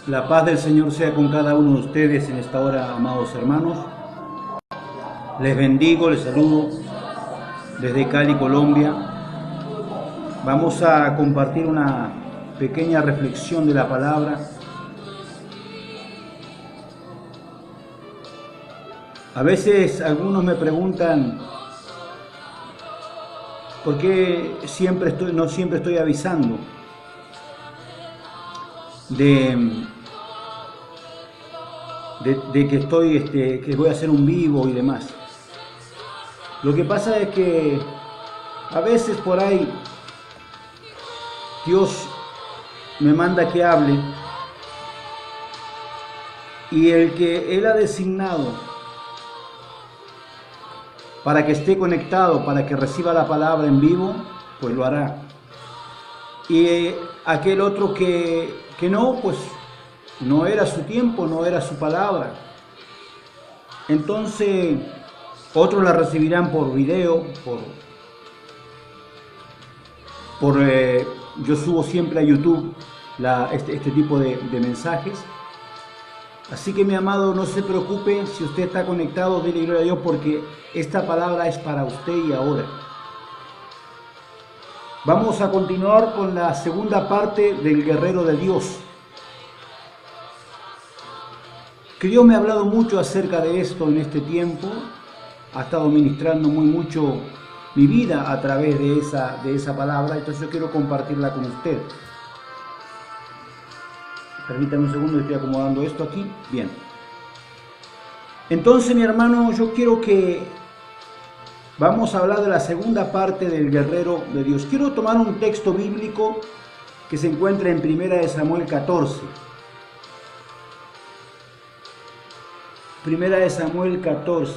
La paz del Señor sea con cada uno de ustedes en esta hora, amados hermanos. Les bendigo, les saludo desde Cali, Colombia. Vamos a compartir una pequeña reflexión de la palabra. A veces algunos me preguntan por qué no siempre estoy avisando de que voy a hacer un vivo y demás. Lo que pasa es que a veces por ahí Dios me manda que hable y el que Él ha designado para que esté conectado, para que reciba la palabra en vivo, pues lo hará. Y aquel otro que no, pues no era su tiempo, no era su palabra. Entonces, otros la recibirán por video, yo subo siempre a YouTube este tipo de mensajes. Así que mi amado, no se preocupe, si usted está conectado, dile gloria a Dios, porque esta palabra es para usted y ahora. Vamos a continuar con la segunda parte del guerrero de Dios. Que Dios me ha hablado mucho acerca de esto en este tiempo, ha estado ministrando mucho mi vida a través de esa palabra, entonces yo quiero compartirla con usted. Permítame un segundo, estoy acomodando esto aquí. Bien. Entonces, mi hermano, yo quiero que vamos a hablar de la segunda parte del guerrero de Dios. Quiero tomar un texto bíblico que se encuentra en 1 Samuel 14. 1 Samuel 14.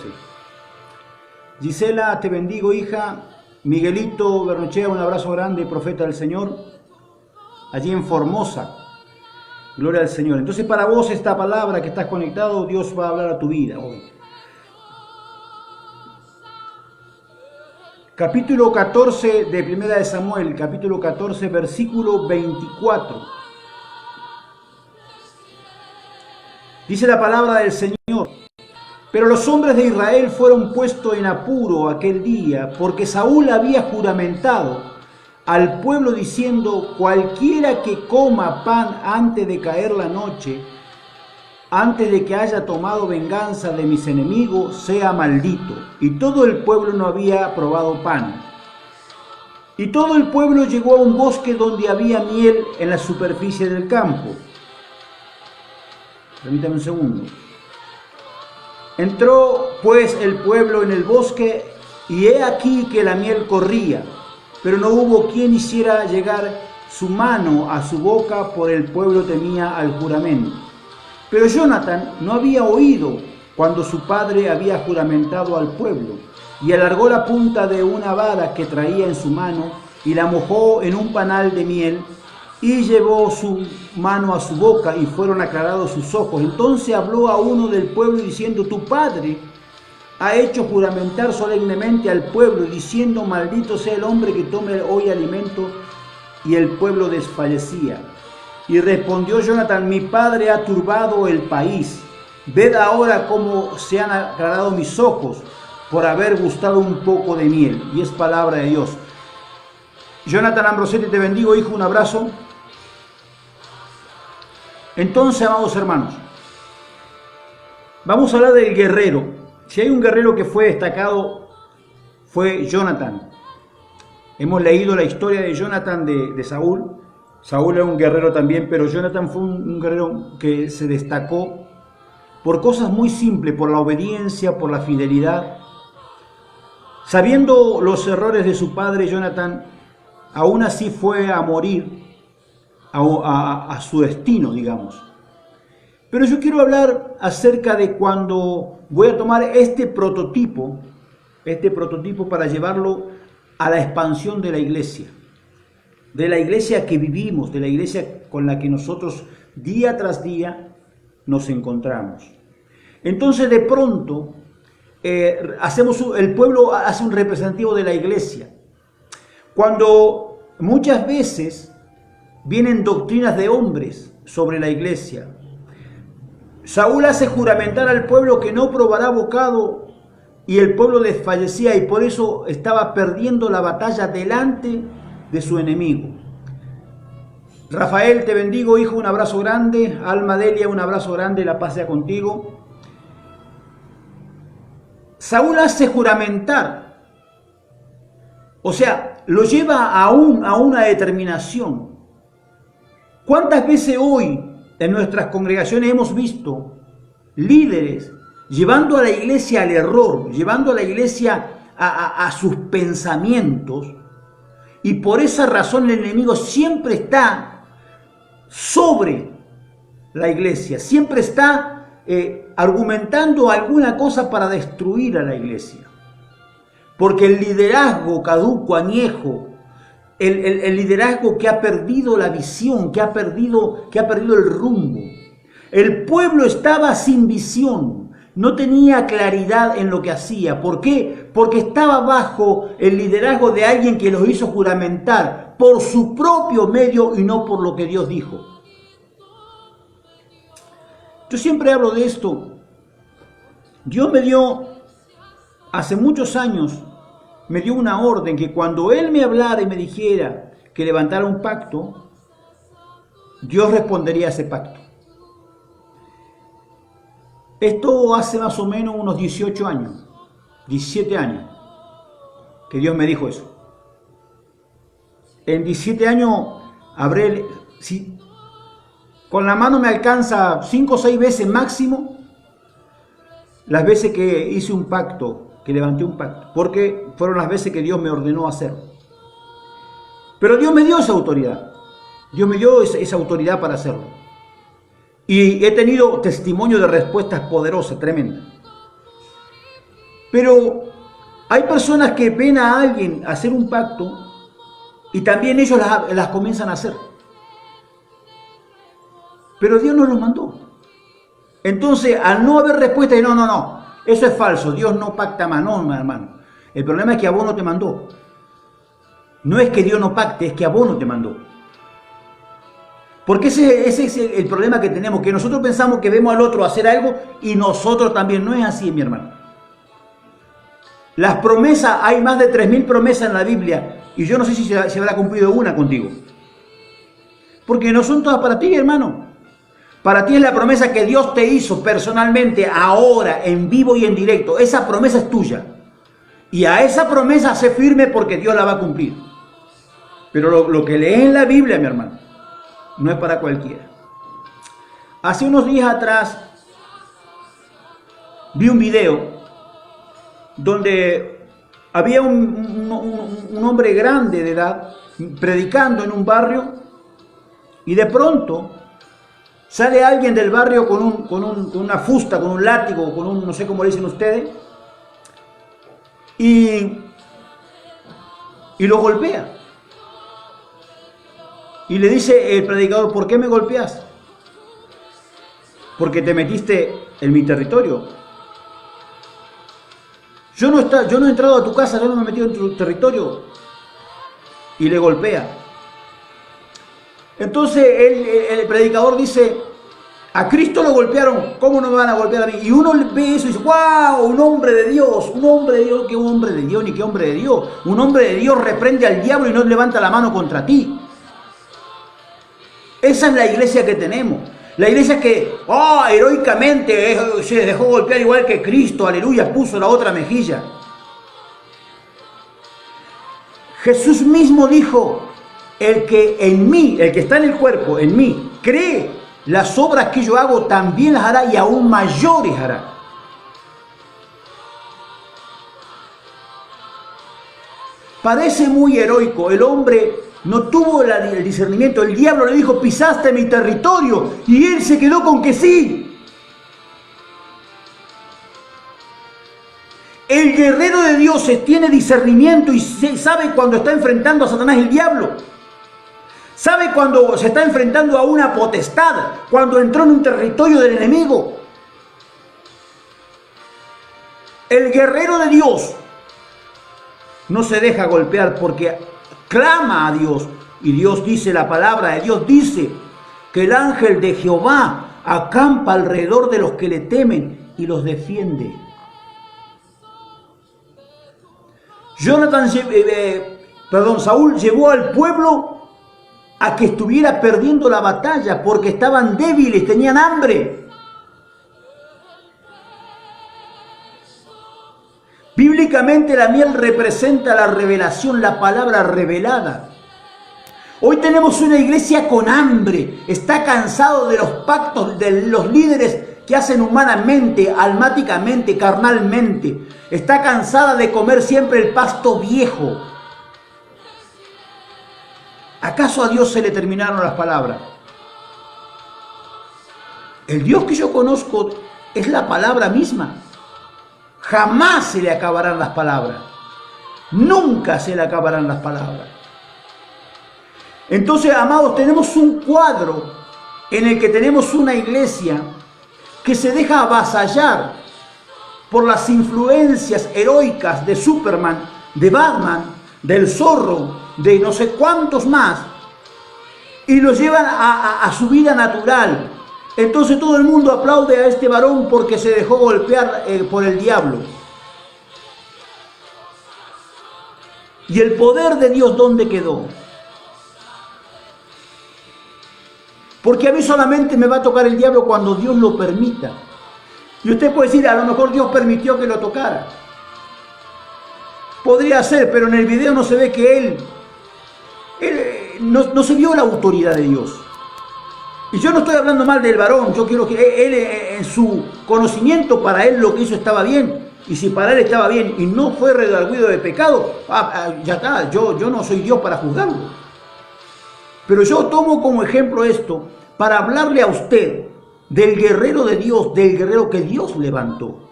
Gisela, te bendigo, hija. Miguelito Bernochea, un abrazo grande, profeta del Señor, allí en Formosa. Gloria al Señor. Entonces, para vos esta palabra que estás conectado, Dios va a hablar a tu vida hoy. Capítulo 14 de 1 Samuel, capítulo 14, versículo 24. Dice la palabra del Señor: pero los hombres de Israel fueron puestos en apuro aquel día, porque Saúl había juramentado al pueblo diciendo: cualquiera que coma pan antes de caer la noche, antes de que haya tomado venganza de mis enemigos, sea maldito. Y todo el pueblo no había probado pan. Y todo el pueblo llegó a un bosque donde había miel en la superficie del campo. Permítame un segundo. Entró pues el pueblo en el bosque, y he aquí que la miel corría, pero no hubo quien hiciera llegar su mano a su boca, por el pueblo temía al juramento. Pero Jonatán no había oído cuando su padre había juramentado al pueblo, y alargó la punta de una vara que traía en su mano, y la mojó en un panal de miel, y llevó su mano a su boca, y fueron aclarados sus ojos. Entonces habló a uno del pueblo diciendo: tu padre ha hecho juramentar solemnemente al pueblo, diciendo: maldito sea el hombre que tome hoy alimento. Y el pueblo desfallecía. Y respondió Jonatán: mi padre ha turbado el país. Ved ahora cómo se han aclarado mis ojos por haber gustado un poco de miel. Y es palabra de Dios. Jonatán Ambrosetti, te bendigo, hijo, un abrazo. Entonces, amados hermanos, vamos a hablar del guerrero. Si hay un guerrero que fue destacado, fue Jonatán. Hemos leído la historia de Jonatán de Saúl. Saúl era un guerrero también, pero Jonatán fue un guerrero que se destacó por cosas muy simples, por la obediencia, por la fidelidad. Sabiendo los errores de su padre, Jonatán aún así fue a morir a su destino, digamos. Pero yo quiero hablar acerca de cuando voy a tomar este prototipo para llevarlo a la expansión de la iglesia que vivimos, de la iglesia con la que nosotros día tras día nos encontramos. Entonces, de pronto, el pueblo hace un representativo de la iglesia. Cuando muchas veces vienen doctrinas de hombres sobre la iglesia. Saúl hace juramentar al pueblo que no probará bocado y el pueblo desfallecía y por eso estaba perdiendo la batalla delante de su enemigo. Rafael, te bendigo, hijo, un abrazo grande. Alma Delia, un abrazo grande, la paz sea contigo. Saúl hace juramentar, o sea, lo lleva a una determinación. ¿Cuántas veces hoy en nuestras congregaciones hemos visto líderes llevando a la iglesia al error, llevando a la iglesia a sus pensamientos, y por esa razón el enemigo siempre está sobre la iglesia, siempre está argumentando alguna cosa para destruir a la iglesia? Porque el liderazgo caduco, añejo, el liderazgo que ha perdido la visión, que ha perdido el rumbo. El pueblo estaba sin visión, no tenía claridad en lo que hacía. ¿Por qué? Porque estaba bajo el liderazgo de alguien que los hizo juramentar por su propio medio y no por lo que Dios dijo. Yo siempre hablo de esto. Dios me dio, hace muchos años, me dio una orden que cuando Él me hablara y me dijera que levantara un pacto, Dios respondería a ese pacto. Esto hace más o menos unos 18 años, 17 años, que Dios me dijo eso. En 17 años habré, si con la mano me alcanza 5 o 6 veces máximo, las veces que hice un pacto, que levanté un pacto, porque fueron las veces que Dios me ordenó hacerlo. Pero Dios me dio esa autoridad, Dios me dio esa autoridad para hacerlo. Y he tenido testimonio de respuestas poderosas, tremendas. Pero hay personas que ven a alguien hacer un pacto y también ellos las comienzan a hacer. Pero Dios no los mandó. Entonces, al no haber respuesta, no, eso es falso, Dios no pacta más, no, hermano. El problema es que a vos no te mandó. No es que Dios no pacte, es que a vos no te mandó. Porque ese es el problema que tenemos, que nosotros pensamos que vemos al otro hacer algo y nosotros también. No es así, mi hermano. Las promesas, hay más de 3000 promesas en la Biblia y yo no sé si se habrá cumplido una contigo. Porque no son todas para ti, hermano. Para ti es la promesa que Dios te hizo personalmente, ahora, en vivo y en directo. Esa promesa es tuya. Y a esa promesa sé firme porque Dios la va a cumplir. Pero lo que lees en la Biblia, mi hermano, no es para cualquiera. Hace unos días atrás vi un video donde había un hombre grande de edad predicando en un barrio y de pronto sale alguien del barrio con una fusta, con un látigo, con un, no sé cómo le dicen ustedes, y lo golpea. Y le dice el predicador, ¿por qué me golpeas? Porque te metiste en mi territorio. Yo no he entrado a tu casa, yo no me he metido en tu territorio. Y le golpea. Entonces el predicador dice, a Cristo lo golpearon, ¿cómo no me van a golpear a mí? Y uno ve eso y dice, ¡wow! Un hombre de Dios, ¿qué hombre de Dios ni qué hombre de Dios? Un hombre de Dios reprende al diablo y no levanta la mano contra ti. Esa es la iglesia que tenemos. La iglesia que, heroicamente se dejó golpear igual que Cristo, aleluya, puso la otra mejilla. Jesús mismo dijo, el que está en el cuerpo, en mí, cree las obras que yo hago, también las hará y aún mayores hará. Parece muy heroico, el hombre no tuvo el discernimiento, el diablo le dijo, pisaste mi territorio, y él se quedó con que sí. El guerrero de Dios tiene discernimiento y sabe cuando está enfrentando a Satanás, el diablo. Sabe cuando se está enfrentando a una potestad, cuando entró en un territorio del enemigo. El guerrero de Dios no se deja golpear porque clama a Dios. Y Dios dice, la palabra de Dios dice que el ángel de Jehová acampa alrededor de los que le temen y los defiende. Saúl llevó al pueblo a que estuviera perdiendo la batalla porque estaban débiles, tenían hambre. Bíblicamente la miel representa la revelación, la palabra revelada. Hoy tenemos una iglesia con hambre, está cansado de los pactos de los líderes que hacen humanamente, almáticamente, carnalmente. Está cansada de comer siempre el pasto viejo. ¿Acaso a Dios se le terminaron las palabras? El Dios que yo conozco es la palabra misma. Jamás se le acabarán las palabras. Nunca se le acabarán las palabras. Entonces, amados, tenemos un cuadro en el que tenemos una iglesia que se deja avasallar por las influencias heroicas de Superman, de Batman, del zorro, de no sé cuántos más, y lo llevan a su vida natural. Entonces todo el mundo aplaude a este varón porque se dejó golpear por el diablo. ¿Y el poder de Dios dónde quedó? Porque a mí solamente me va a tocar el diablo cuando Dios lo permita. Y usted puede decir, a lo mejor Dios permitió que lo tocara. Podría ser, pero en el video no se ve que él no se vio la autoridad de Dios. Y yo no estoy hablando mal del varón, yo quiero que él en su conocimiento, para él lo que hizo estaba bien. Y si para él estaba bien y no fue redarguido de pecado, ya está, yo no soy Dios para juzgarlo. Pero yo tomo como ejemplo esto para hablarle a usted del guerrero de Dios, del guerrero que Dios levantó.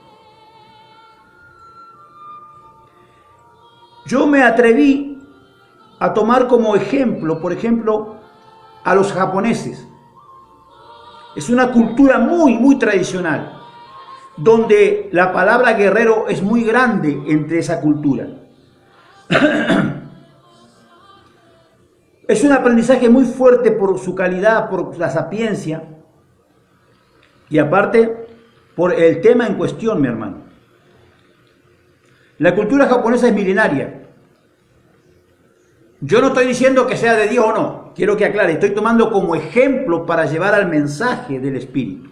Yo me atreví a tomar como ejemplo, por ejemplo, a los japoneses. Es una cultura muy, muy tradicional, donde la palabra guerrero es muy grande entre esa cultura. Es un aprendizaje muy fuerte por su calidad, por la sapiencia y aparte por el tema en cuestión, mi hermano. La cultura japonesa es milenaria. Yo no estoy diciendo que sea de Dios o no, quiero que aclare, estoy tomando como ejemplo para llevar al mensaje del Espíritu.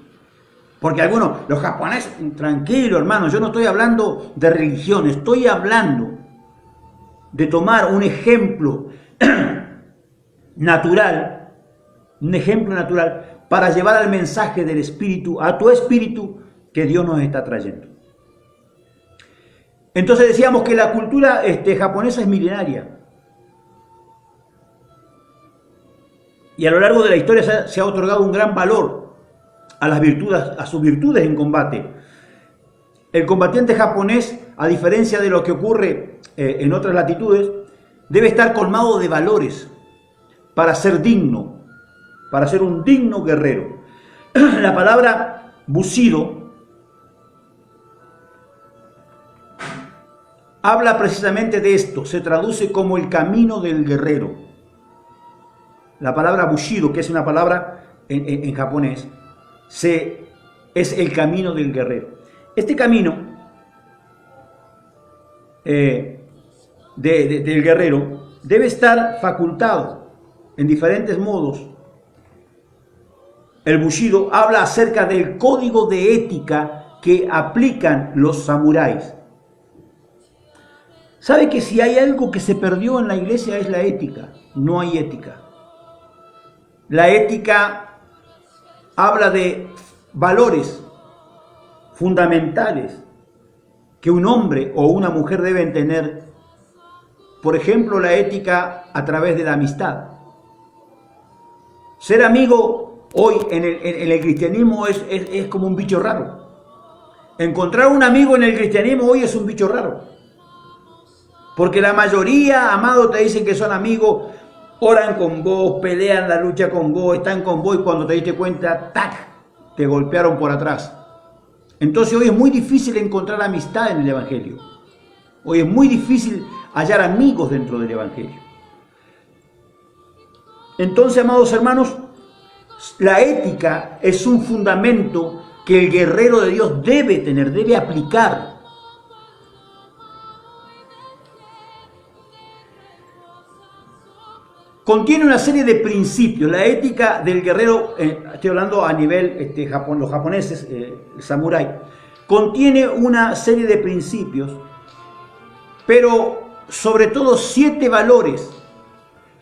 Porque algunos, los japoneses, tranquilo hermano, yo no estoy hablando de religión, estoy hablando de tomar un ejemplo natural, para llevar al mensaje del Espíritu, a tu espíritu que Dios nos está trayendo. Entonces decíamos que la cultura japonesa es milenaria. Y a lo largo de la historia se ha otorgado un gran valor a las virtudes, a sus virtudes en combate. El combatiente japonés, a diferencia de lo que ocurre en otras latitudes, debe estar colmado de valores para ser digno, para ser un digno guerrero. La palabra bushido habla precisamente de esto, se traduce como el camino del guerrero. La palabra bushido, que es una palabra en japonés, es el camino del guerrero. Este camino del guerrero debe estar facultado en diferentes modos. El bushido habla acerca del código de ética que aplican los samuráis. ¿Sabe que si hay algo que se perdió en la iglesia es la ética? No hay ética. La ética habla de valores fundamentales que un hombre o una mujer deben tener. Por ejemplo, la ética a través de la amistad. Ser amigo hoy en el cristianismo es como un bicho raro. Encontrar un amigo en el cristianismo hoy es un bicho raro. Porque la mayoría, amado, te dicen que son amigos, oran con vos, pelean la lucha con vos, están con vos y cuando te diste cuenta, ¡tac!, te golpearon por atrás. Entonces hoy es muy difícil encontrar amistad en el Evangelio. Hoy es muy difícil hallar amigos dentro del Evangelio. Entonces, amados hermanos, La ética es un fundamento que el guerrero de Dios debe tener, debe aplicar. Contiene una serie de principios. La ética del guerrero, estoy hablando a nivel los japoneses, el samurái, contiene una serie de principios, pero sobre todo 7 valores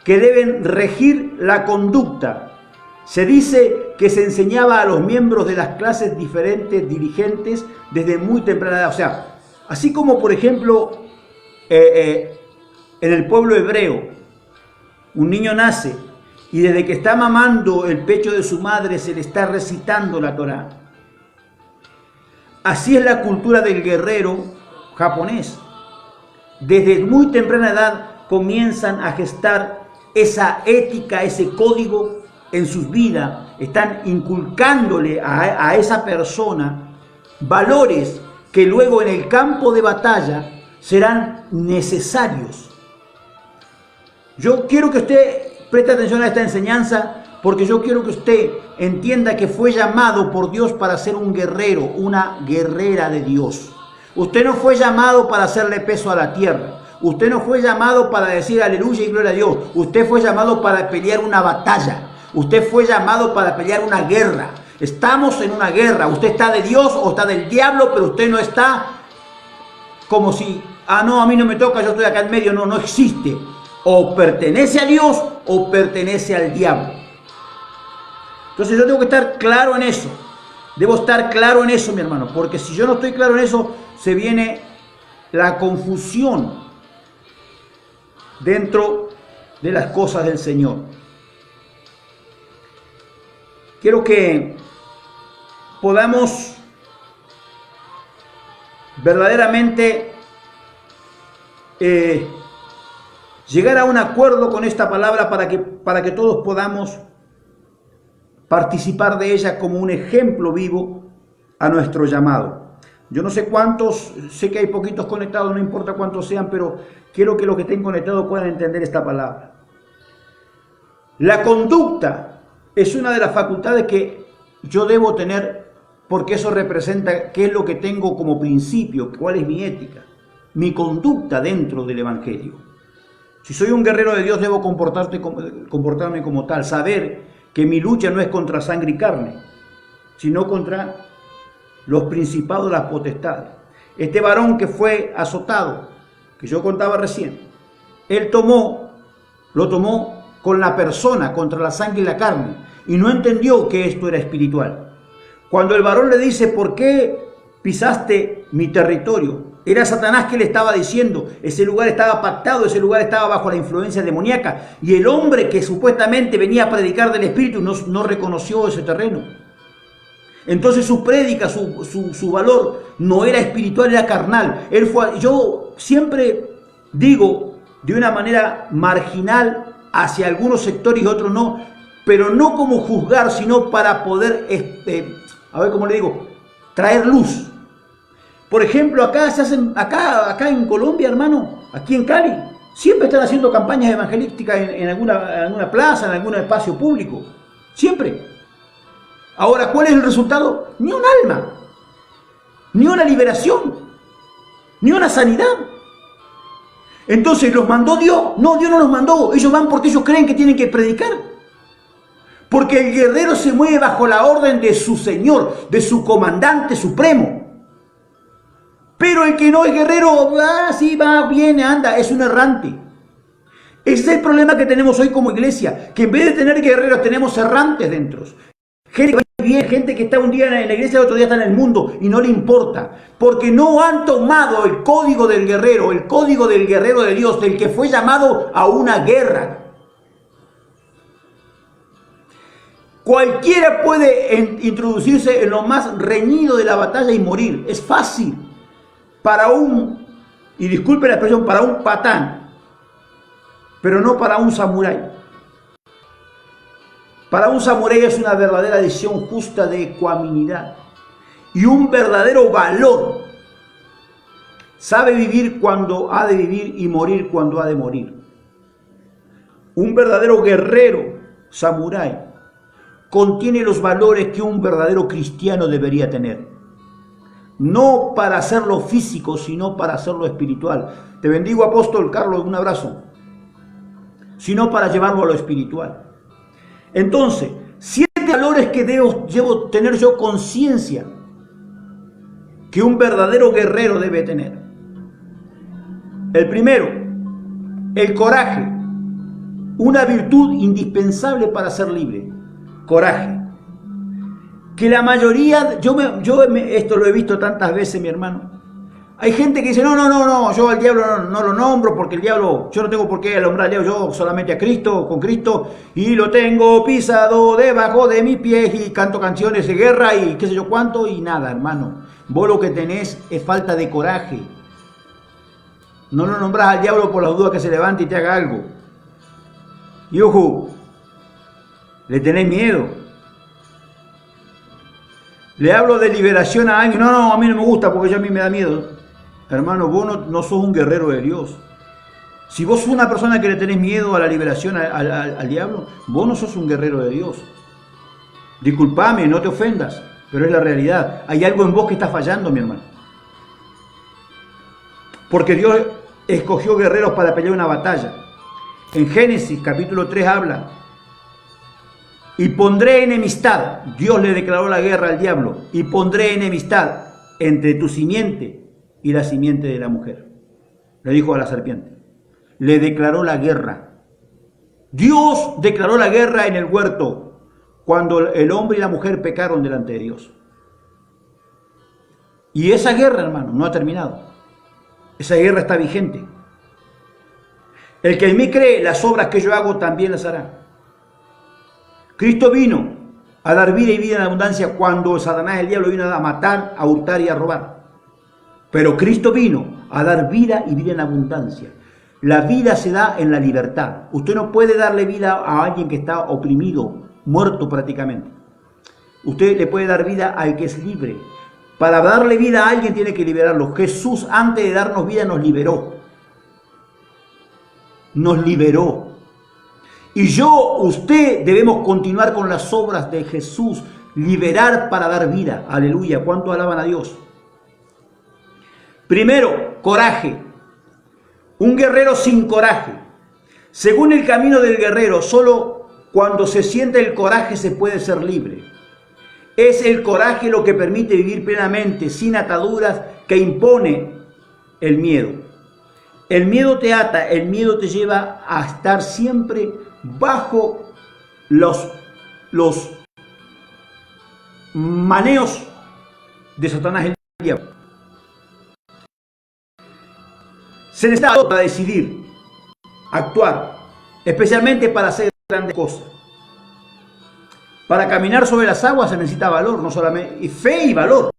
que deben regir la conducta. Se dice que se enseñaba a los miembros de las clases diferentes dirigentes desde muy temprana edad. O sea, así como por ejemplo en el pueblo hebreo, un niño nace y desde que está mamando el pecho de su madre se le está recitando la Torá. Así es la cultura del guerrero japonés. Desde muy temprana edad comienzan a gestar esa ética, ese código en sus vidas. Están inculcándole a esa persona valores que luego en el campo de batalla serán necesarios. Yo quiero que usted preste atención a esta enseñanza porque yo quiero que usted entienda que fue llamado por Dios para ser un guerrero, una guerrera de Dios. Usted no fue llamado para hacerle peso a la tierra. Usted no fue llamado para decir aleluya y gloria a Dios. Usted fue llamado para pelear una batalla. Usted fue llamado para pelear una guerra. Estamos en una guerra. Usted está de Dios o está del diablo, pero usted no está como si, no, a mí no me toca, yo estoy acá en medio. No, no existe. O pertenece a Dios o pertenece al diablo. Entonces yo tengo que estar claro en eso. Debo estar claro en eso, mi hermano, porque si yo no estoy claro en eso, se viene la confusión dentro de las cosas del Señor. Quiero que podamos verdaderamente llegar a un acuerdo con esta palabra para que todos podamos participar de ella como un ejemplo vivo a nuestro llamado. Yo no sé cuántos, sé que hay poquitos conectados, no importa cuántos sean, pero quiero que los que estén conectados puedan entender esta palabra. La conducta es una de las facultades que yo debo tener porque eso representa qué es lo que tengo como principio, cuál es mi ética, mi conducta dentro del Evangelio. Si soy un guerrero de Dios, debo comportarme como tal, saber que mi lucha no es contra sangre y carne, sino contra los principados, las potestades. Este varón que fue azotado, que yo contaba recién, él lo tomó con la persona, contra la sangre y la carne, y no entendió que esto era espiritual. Cuando el varón le dice, ¿por qué pisaste mi territorio? Era Satanás que le estaba diciendo, ese lugar estaba pactado, ese lugar estaba bajo la influencia demoníaca, y el hombre que supuestamente venía a predicar del Espíritu no reconoció ese terreno. Entonces su prédica, su valor no era espiritual, era carnal. Yo siempre digo de una manera marginal hacia algunos sectores y otros no, pero no como juzgar, sino para poder, traer luz. Por ejemplo, acá en Colombia, hermano, aquí en Cali, siempre están haciendo campañas evangelísticas en alguna plaza, en algún espacio público. Siempre. Ahora, ¿cuál es el resultado? Ni un alma, ni una liberación, ni una sanidad. Entonces, ¿los mandó Dios? No, Dios no los mandó. Ellos van porque ellos creen que tienen que predicar. Porque el guerrero se mueve bajo la orden de su Señor, de su comandante supremo. Pero el que no es guerrero, sí, va, viene, anda, es un errante. Ese es el problema que tenemos hoy como iglesia, que en vez de tener guerreros tenemos errantes dentro. Gente que va bien, gente que está un día en la iglesia y otro día está en el mundo y no le importa. Porque no han tomado el código del guerrero de Dios, del que fue llamado a una guerra. Cualquiera puede introducirse en lo más reñido de la batalla y morir. Es fácil. Y disculpe la expresión, para un patán, pero no para un samurái. Para un samurái es una verdadera decisión justa de ecuanimidad y un verdadero valor. Sabe vivir cuando ha de vivir y morir cuando ha de morir. Un verdadero guerrero samurái contiene los valores que un verdadero cristiano debería tener. No para hacerlo físico, sino para hacerlo espiritual. Te bendigo, apóstol Carlos, un abrazo. Sino para llevarlo a lo espiritual. Entonces, 7 valores que debo tener yo conciencia que un verdadero guerrero debe tener. El primero, el coraje, una virtud indispensable para ser libre. Coraje. Que la mayoría, esto lo he visto tantas veces, mi hermano. Hay gente que dice, no, yo al diablo no lo nombro porque el diablo, yo no tengo por qué nombrar al diablo, yo solamente a Cristo, con Cristo, y lo tengo pisado debajo de mis pies y canto canciones de guerra y qué sé yo cuánto, y nada, hermano. Vos lo que tenés es falta de coraje. No lo nombrás al diablo por las dudas que se levante y te haga algo. Y ojo, le tenés miedo. Le hablo de liberación a alguien. No, a mí no me gusta porque ya a mí me da miedo. Hermano, vos no sos un guerrero de Dios. Si vos sos una persona que le tenés miedo a la liberación al diablo, vos no sos un guerrero de Dios. Disculpame, no te ofendas, pero es la realidad. Hay algo en vos que está fallando, mi hermano. Porque Dios escogió guerreros para pelear una batalla. En Génesis capítulo 3 habla: y pondré enemistad, Dios le declaró la guerra al diablo, y pondré enemistad entre tu simiente y la simiente de la mujer. Le dijo a la serpiente. Le declaró la guerra. Dios declaró la guerra en el huerto cuando el hombre y la mujer pecaron delante de Dios. Y esa guerra, hermano, no ha terminado. Esa guerra está vigente. El que en mí cree, las obras que yo hago también las hará. Cristo vino a dar vida y vida en abundancia cuando Satanás, el diablo, vino a matar, a hurtar y a robar. Pero Cristo vino a dar vida y vida en abundancia. La vida se da en la libertad. Usted no puede darle vida a alguien que está oprimido, muerto prácticamente. Usted le puede dar vida al que es libre. Para darle vida a alguien tiene que liberarlo. Jesús, antes de darnos vida, nos liberó. Nos liberó. Y usted debemos continuar con las obras de Jesús. Liberar para dar vida. Aleluya. ¿Cuánto alaban a Dios? Primero, coraje. Un guerrero sin coraje. Según el camino del guerrero, solo cuando se siente el coraje se puede ser libre. Es el coraje lo que permite vivir plenamente, sin ataduras que impone el miedo. El miedo te ata, el miedo te lleva a estar siempre bajo los maneos de Satanás, el diablo. Se necesita para decidir, actuar, especialmente para hacer grandes cosas. Para caminar sobre las aguas se necesita valor, no solamente fe y valor.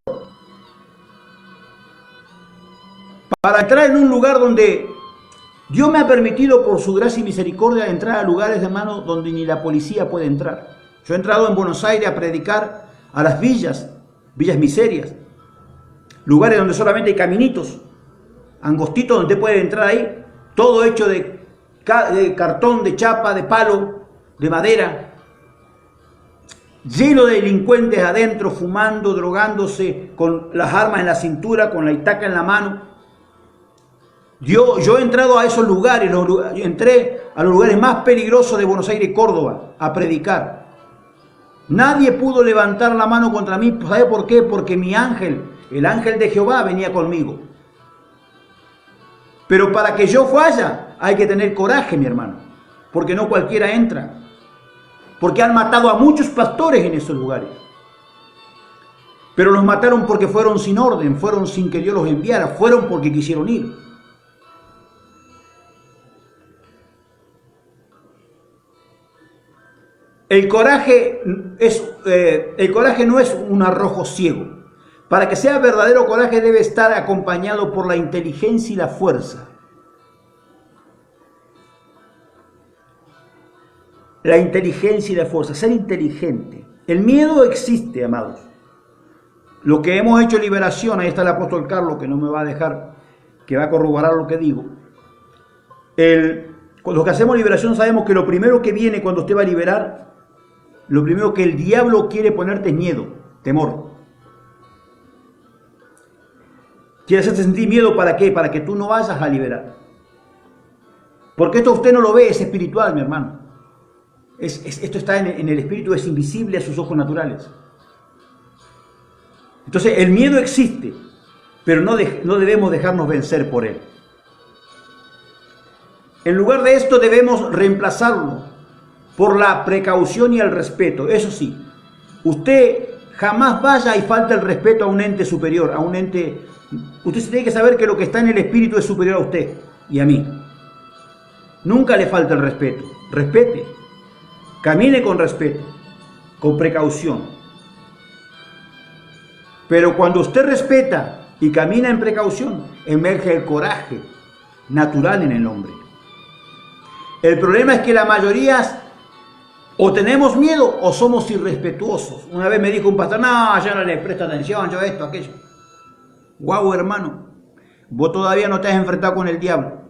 Para entrar en un lugar donde Dios me ha permitido por su gracia y misericordia entrar a lugares, hermano, donde ni la policía puede entrar. Yo he entrado en Buenos Aires a predicar a las villas miserias, lugares donde solamente hay caminitos, angostitos donde puede entrar ahí, todo hecho de cartón, de chapa, de palo, de madera, lleno de delincuentes adentro, fumando, drogándose, con las armas en la cintura, con la itaca en la mano. Yo he entrado a esos lugares, entré a los lugares más peligrosos de Buenos Aires y Córdoba a predicar. Nadie pudo levantar la mano contra mí. ¿Sabe por qué? Porque mi ángel, el ángel de Jehová, venía conmigo. Pero para que yo vaya, hay que tener coraje, mi hermano. Porque no cualquiera entra. Porque han matado a muchos pastores en esos lugares. Pero los mataron porque fueron sin orden, fueron sin que Dios los enviara, fueron porque quisieron ir. El coraje no es un arrojo ciego. Para que sea verdadero coraje debe estar acompañado por la inteligencia y la fuerza. La inteligencia y la fuerza, ser inteligente. El miedo existe, amados. Lo que hemos hecho liberación, ahí está el apóstol Carlos, que no me va a dejar, que va a corroborar lo que digo. Los que hacemos liberación sabemos que lo primero que viene cuando usted va a liberar, lo primero que el diablo quiere ponerte es miedo, temor. Quiere hacerte sentir miedo, ¿para qué? Para que tú no vayas a liberar. Porque esto usted no lo ve, es espiritual, mi hermano. Esto está en el espíritu, es invisible a sus ojos naturales. Entonces el miedo existe, pero no debemos dejarnos vencer por él. En lugar de esto debemos reemplazarlo por la precaución y el respeto. Eso sí, usted jamás vaya y falte el respeto a un ente superior, a un ente. Usted tiene que saber que lo que está en el espíritu es superior a usted y a mí. Nunca le falta el respeto. Respete. Camine con respeto, con precaución. Pero cuando usted respeta y camina en precaución, emerge el coraje natural en el hombre. El problema es que la mayoría o tenemos miedo o somos irrespetuosos. Una vez me dijo un pastor, no, yo no le presto atención, yo esto, aquello. Guau, hermano, vos todavía no te has enfrentado con el diablo.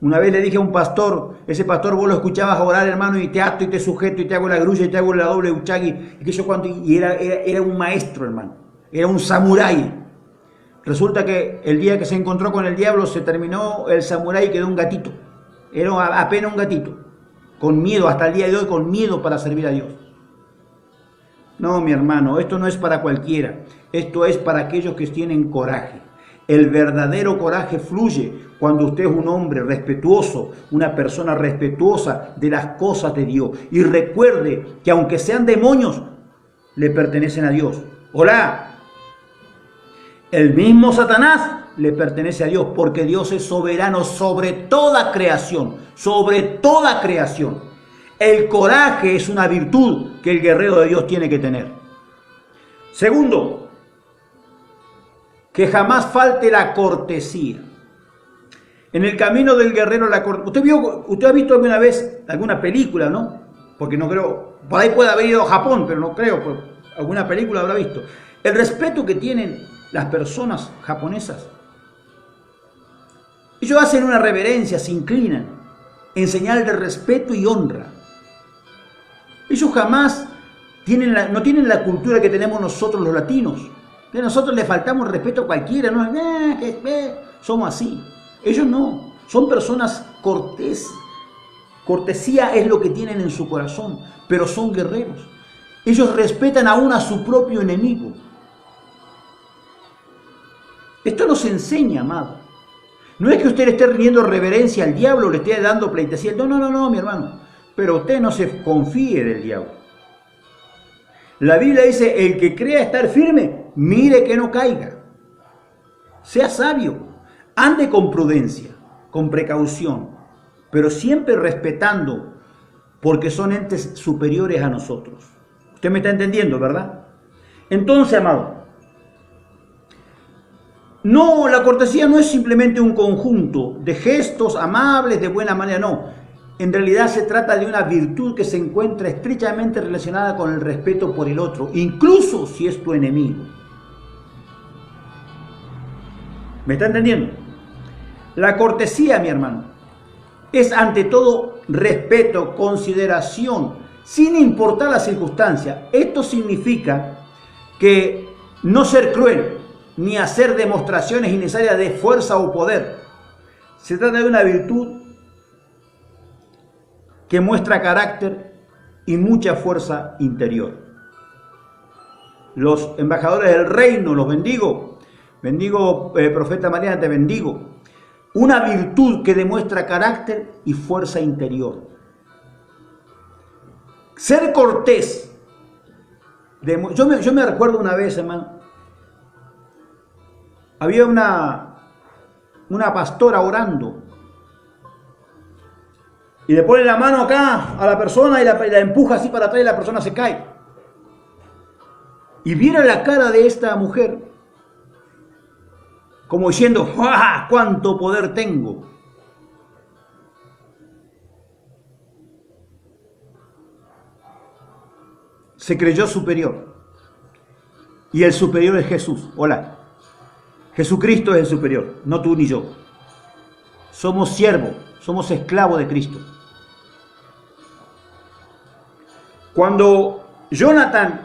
Una vez le dije a un pastor, ese pastor vos lo escuchabas orar, hermano, y te ato y te sujeto y te hago la grulla y te hago la doble uchagi, y que yo cuánto, y era un maestro, hermano, era un samurái. Resulta que el día que se encontró con el diablo se terminó el samurái y quedó un gatito. Era apenas un gatito, con miedo, hasta el día de hoy con miedo para servir a Dios. No, mi hermano, esto no es para cualquiera, esto es para aquellos que tienen coraje. El verdadero coraje fluye cuando usted es un hombre respetuoso, una persona respetuosa de las cosas de Dios. Y recuerde que aunque sean demonios, le pertenecen a Dios. Hola, el mismo Satanás le pertenece a Dios porque Dios es soberano sobre toda creación, sobre toda creación. El coraje es una virtud que el guerrero de Dios tiene que tener. Segundo, que jamás falte la cortesía. En el camino del guerrero, la cortesía. ¿Usted ha visto alguna vez alguna película, no? Porque no creo, por ahí puede haber ido a Japón, pero no creo, pero alguna película habrá visto. El respeto que tienen las personas japonesas. Ellos hacen una reverencia, se inclinan en señal de respeto y honra. Ellos jamás no tienen la cultura que tenemos nosotros los latinos. Que nosotros le faltamos respeto a cualquiera, ¿no? Somos así. Ellos no, son personas corteses. Cortesía es lo que tienen en su corazón, pero son guerreros. Ellos respetan aún a su propio enemigo. Esto nos enseña, amado. No es que usted le esté rindiendo reverencia al diablo, le esté dando pleitesía. No, mi hermano. Pero usted no se confíe del diablo. La Biblia dice, el que crea estar firme, mire que no caiga. Sea sabio, ande con prudencia, con precaución, pero siempre respetando, porque son entes superiores a nosotros. Usted me está entendiendo, ¿verdad? Entonces, amado, no, la cortesía no es simplemente un conjunto de gestos amables de buena manera, no. En realidad se trata de una virtud que se encuentra estrechamente relacionada con el respeto por el otro, incluso si es tu enemigo. ¿Me está entendiendo? La cortesía, mi hermano, es ante todo respeto, consideración, sin importar la circunstancia. Esto significa que no ser cruel, ni hacer demostraciones innecesarias de fuerza o poder. Se trata de una virtud que muestra carácter y mucha fuerza interior. Los embajadores del reino, los bendigo. Bendigo, profeta María, te bendigo. Una virtud que demuestra carácter y fuerza interior. Ser cortés. Yo me recuerdo una vez, hermano. Había una pastora orando. Y le pone la mano acá a la persona y la empuja así para atrás y la persona se cae. Y viera la cara de esta mujer como diciendo, ¡ah, cuánto poder tengo! Se creyó superior. Y el superior es Jesús. Hola. Jesucristo es el superior, no tú ni yo. Somos siervos, somos esclavos de Cristo. Cuando Jonathan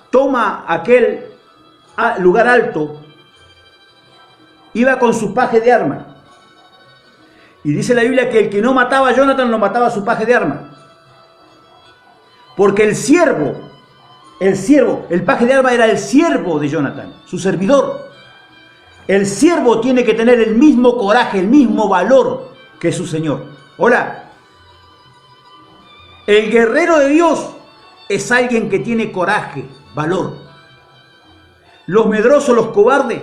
toma aquel lugar alto, iba con su paje de arma. Y dice la Biblia que el que no mataba a Jonathan, lo mataba a su paje de arma. Porque el paje de arma era el siervo de Jonathan, su servidor. El siervo tiene que tener el mismo coraje, el mismo valor que su señor. Hola. El guerrero de Dios es alguien que tiene coraje, valor. Los medrosos, los cobardes,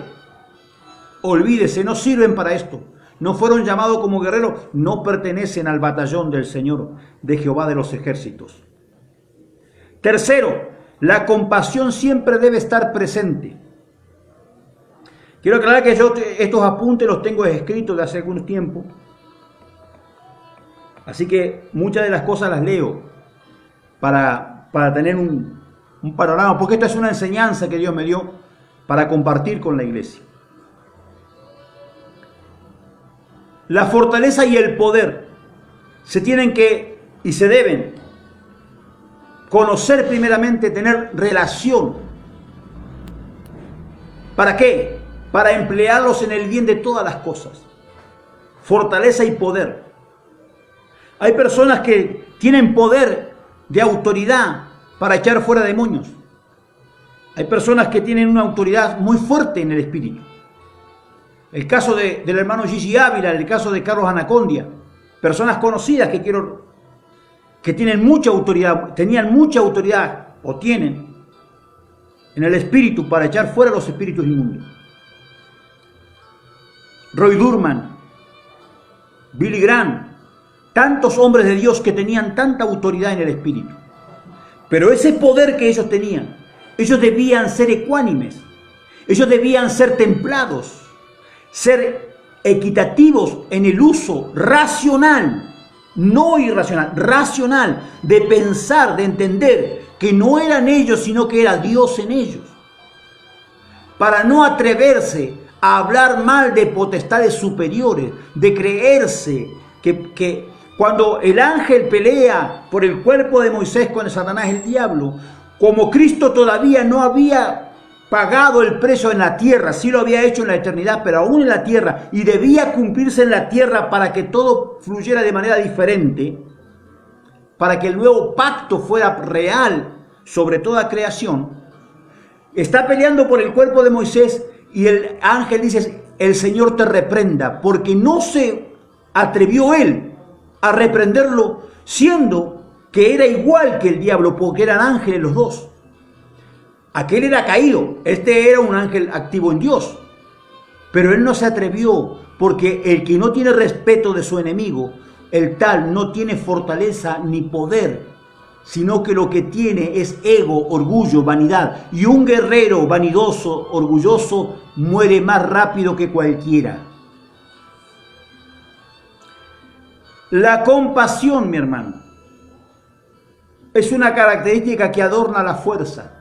olvídese, no sirven para esto. No fueron llamados como guerreros, no pertenecen al batallón del Señor, de Jehová de los ejércitos. Tercero, la compasión siempre debe estar presente. Quiero aclarar que yo estos apuntes los tengo escritos de hace algún tiempo. Así que muchas de las cosas las leo para tener un panorama, porque esta es una enseñanza que Dios me dio para compartir con la iglesia. La fortaleza y el poder se tienen que y se deben conocer primeramente, tener relación. ¿Para qué? Para emplearlos en el bien de todas las cosas. Fortaleza y poder. Hay personas que tienen poder de autoridad para echar fuera demonios. Hay personas que tienen una autoridad muy fuerte en el espíritu. El caso del hermano Gigi Ávila, el caso de Carlos Anacondia, personas conocidas que tienen mucha autoridad, tenían mucha autoridad o tienen en el espíritu para echar fuera los espíritus inmundos. Roy Durman, Billy Graham, tantos hombres de Dios que tenían tanta autoridad en el espíritu. Pero ese poder que ellos tenían, ellos debían ser ecuánimes, ellos debían ser templados, ser equitativos en el uso racional, no irracional, racional, de pensar, de entender que no eran ellos, sino que era Dios en ellos. Para no atreverse a hablar mal de potestades superiores, de creerse que cuando el ángel pelea por el cuerpo de Moisés con el Satanás, el diablo, como Cristo todavía no había pagado el precio en la tierra, sí lo había hecho en la eternidad, pero aún en la tierra, y debía cumplirse en la tierra para que todo fluyera de manera diferente, para que el nuevo pacto fuera real sobre toda creación. Está peleando por el cuerpo de Moisés y el ángel dice: el Señor te reprenda, porque no se atrevió él a reprenderlo, siendo que era igual que el diablo, porque eran ángeles los dos. Aquel era caído, este era un ángel activo en Dios, pero él no se atrevió, porque el que no tiene respeto de su enemigo, el tal no tiene fortaleza ni poder, sino que lo que tiene es ego, orgullo, vanidad. Y un guerrero vanidoso, orgulloso, muere más rápido que cualquiera. La compasión, mi hermano, es una característica que adorna la fuerza.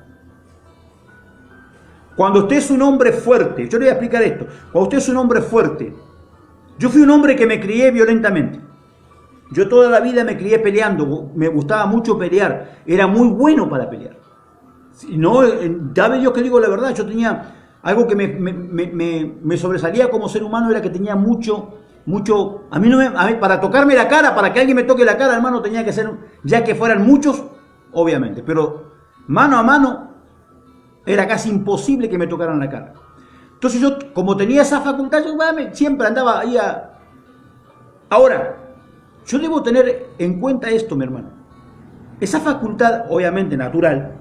Cuando usted es un hombre fuerte, yo le voy a explicar esto. Cuando usted es un hombre fuerte, yo fui un hombre que me crié violentamente. Yo toda la vida me crié peleando, me gustaba mucho pelear, era muy bueno para pelear. No, sabe Dios que digo la verdad, yo tenía algo que me sobresalía como ser humano, era que tenía mucho, a mí para tocarme la cara, para que alguien me toque la cara, hermano, tenía que ser, ya que fueran muchos, obviamente, pero mano a mano era casi imposible que me tocaran la cara. Entonces yo, como tenía esa facultad, yo siempre andaba ahí Ahora, yo debo tener en cuenta esto, mi hermano. Esa facultad, obviamente natural,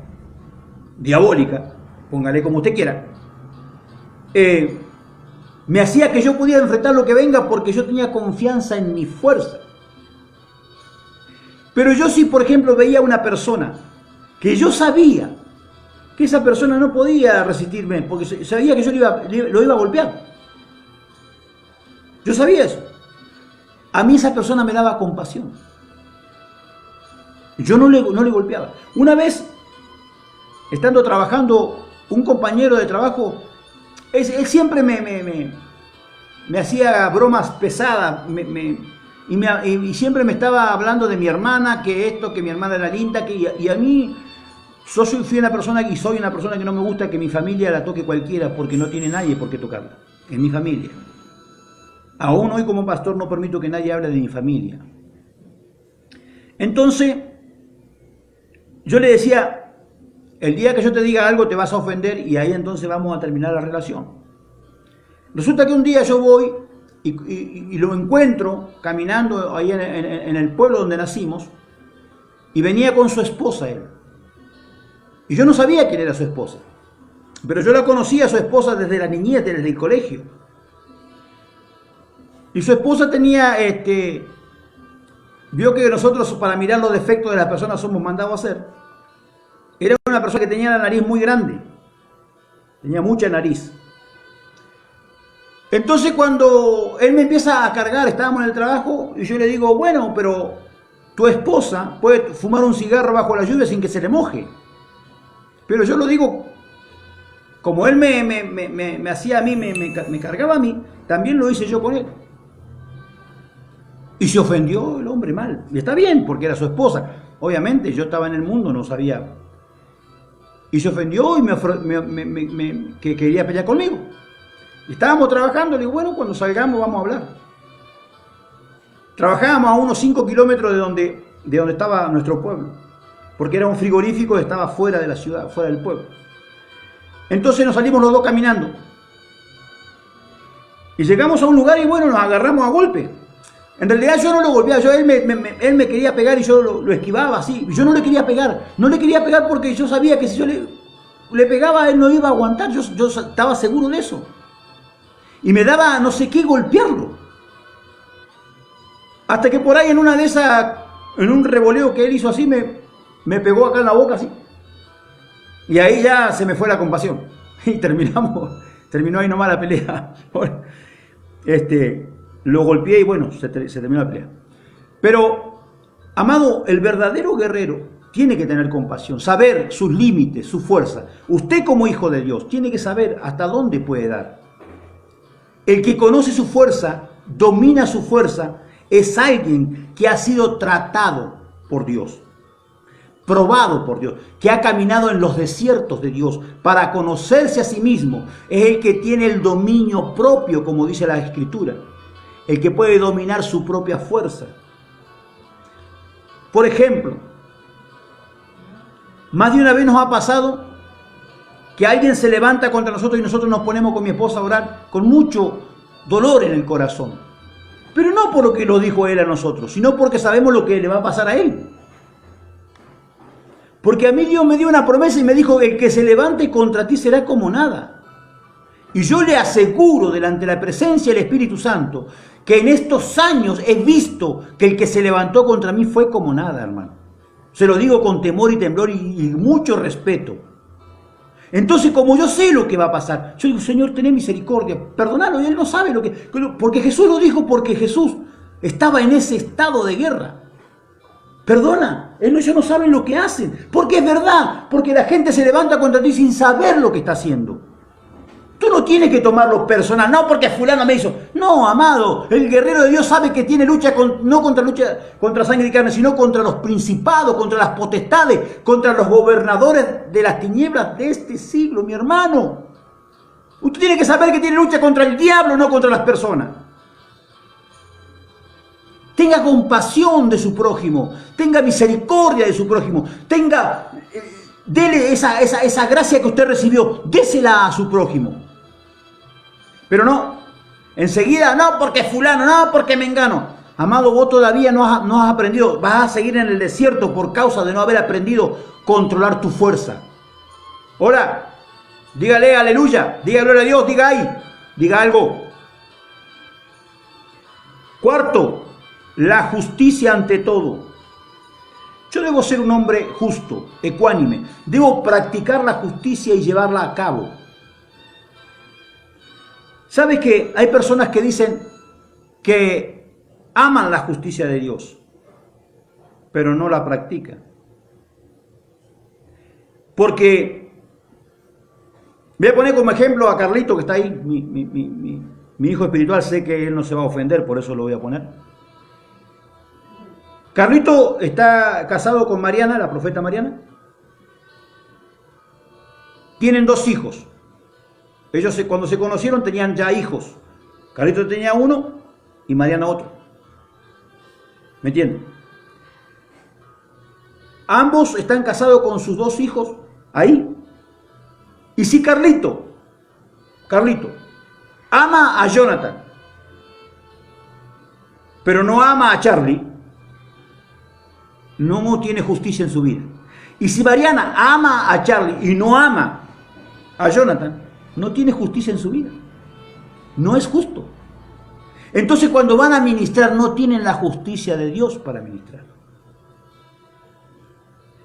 diabólica, póngale como usted quiera, me hacía que yo pudiera enfrentar lo que venga porque yo tenía confianza en mi fuerza. Pero yo sí, por ejemplo, veía a una persona que yo sabía que esa persona no podía resistirme porque sabía que yo lo iba a golpear. Yo sabía eso. A mí esa persona me daba compasión. Yo no le golpeaba. Una vez, estando trabajando, un compañero de trabajo, él siempre me hacía bromas pesadas, y siempre me estaba hablando de mi hermana, que esto, que mi hermana era linda, y a mí, fui una persona y soy una persona que no me gusta que mi familia la toque cualquiera, porque no tiene nadie por qué tocarla, en mi familia. Aún hoy como pastor no permito que nadie hable de mi familia. Entonces, yo le decía, el día que yo te diga algo te vas a ofender y ahí entonces vamos a terminar la relación. Resulta que un día yo voy y lo encuentro caminando ahí en el pueblo donde nacimos y venía con su esposa él. Y yo no sabía quién era su esposa, pero yo la conocía a su esposa desde la niñez, desde el colegio. Y su esposa tenía, vio que nosotros para mirar los defectos de las personas somos mandados a hacer. Era una persona que tenía la nariz muy grande, tenía mucha nariz. Entonces cuando él me empieza a cargar, estábamos en el trabajo, y yo le digo, bueno, pero tu esposa puede fumar un cigarro bajo la lluvia sin que se le moje. Pero yo lo digo, como él me hacía a mí, me cargaba a mí, también lo hice yo con él. Y se ofendió el hombre mal. Y está bien, porque era su esposa. Obviamente, yo estaba en el mundo, no sabía. Y se ofendió y que quería pelear conmigo. Y estábamos trabajando, le digo, bueno, cuando salgamos vamos a hablar. Trabajábamos a unos 5 kilómetros de donde estaba nuestro pueblo, porque era un frigorífico que estaba fuera de la ciudad, fuera del pueblo. Entonces nos salimos los dos caminando. Y llegamos a un lugar y bueno, nos agarramos a golpe. En realidad yo no lo golpeaba, él me quería pegar y yo lo esquivaba así. Yo no le quería pegar, porque yo sabía que si yo le pegaba él no iba a aguantar, yo estaba seguro de eso. Y me daba no sé qué golpearlo. Hasta que por ahí en una de esas, en un revoleo que él hizo así, me pegó acá en la boca así. Y ahí ya se me fue la compasión. Y terminó ahí nomás la pelea. Lo golpeé y bueno, se terminó la pelea. Pero, amado, el verdadero guerrero tiene que tener compasión, saber sus límites, su fuerza. Usted como hijo de Dios tiene que saber hasta dónde puede dar. El que conoce su fuerza, domina su fuerza, es alguien que ha sido tratado por Dios, probado por Dios, que ha caminado en los desiertos de Dios para conocerse a sí mismo. Es el que tiene el dominio propio, como dice la Escritura, el que puede dominar su propia fuerza. Por ejemplo, más de una vez nos ha pasado que alguien se levanta contra nosotros y nosotros nos ponemos con mi esposa a orar con mucho dolor en el corazón. Pero no por lo que lo dijo él a nosotros, sino porque sabemos lo que le va a pasar a él. Porque a mí Dios me dio una promesa y me dijo, el que se levante contra ti será como nada. Y yo le aseguro delante de la presencia del Espíritu Santo que en estos años he visto que el que se levantó contra mí fue como nada, hermano. Se lo digo con temor y temblor y mucho respeto. Entonces, como yo sé lo que va a pasar, yo digo, Señor, tené misericordia, perdonalo. Y él no sabe porque Jesús lo dijo, porque Jesús estaba en ese estado de guerra. Perdona, ellos no saben lo que hacen, porque es verdad, porque la gente se levanta contra ti sin saber lo que está haciendo. Tú no tienes que tomarlo personal, no porque fulano me hizo. No, amado, el guerrero de Dios sabe que tiene no contra sangre y carne, sino contra los principados, contra las potestades, contra los gobernadores de las tinieblas de este siglo, mi hermano. Usted tiene que saber que tiene lucha contra el diablo, no contra las personas. Tenga compasión de su prójimo, tenga misericordia de su prójimo, dele esa gracia que usted recibió, désela a su prójimo. Pero no, enseguida, no porque fulano, no porque mengano. Amado, vos todavía no has aprendido, vas a seguir en el desierto por causa de no haber aprendido a controlar tu fuerza. Ahora, dígale aleluya, diga gloria a Dios, diga ahí, diga algo. Cuarto, la justicia ante todo. Yo debo ser un hombre justo, ecuánime. Debo practicar la justicia y llevarla a cabo. ¿Sabes que hay personas que dicen que aman la justicia de Dios, pero no la practican? Porque voy a poner como ejemplo a Carlito que está ahí, mi hijo espiritual. Sé que él no se va a ofender, por eso lo voy a poner. Carlito está casado con Mariana, la profeta Mariana. Tienen 2 hijos. Ellos cuando se conocieron tenían ya hijos. Carlito tenía uno y Mariana otro. ¿Me entienden? Ambos están casados con sus 2 hijos ahí. Y si Carlito ama a Jonathan, pero no ama a Charlie, no tiene justicia en su vida. Y si Mariana ama a Charlie y no ama a Jonathan, no tiene justicia en su vida. No es justo. Entonces cuando van a ministrar no tienen la justicia de Dios para ministrar.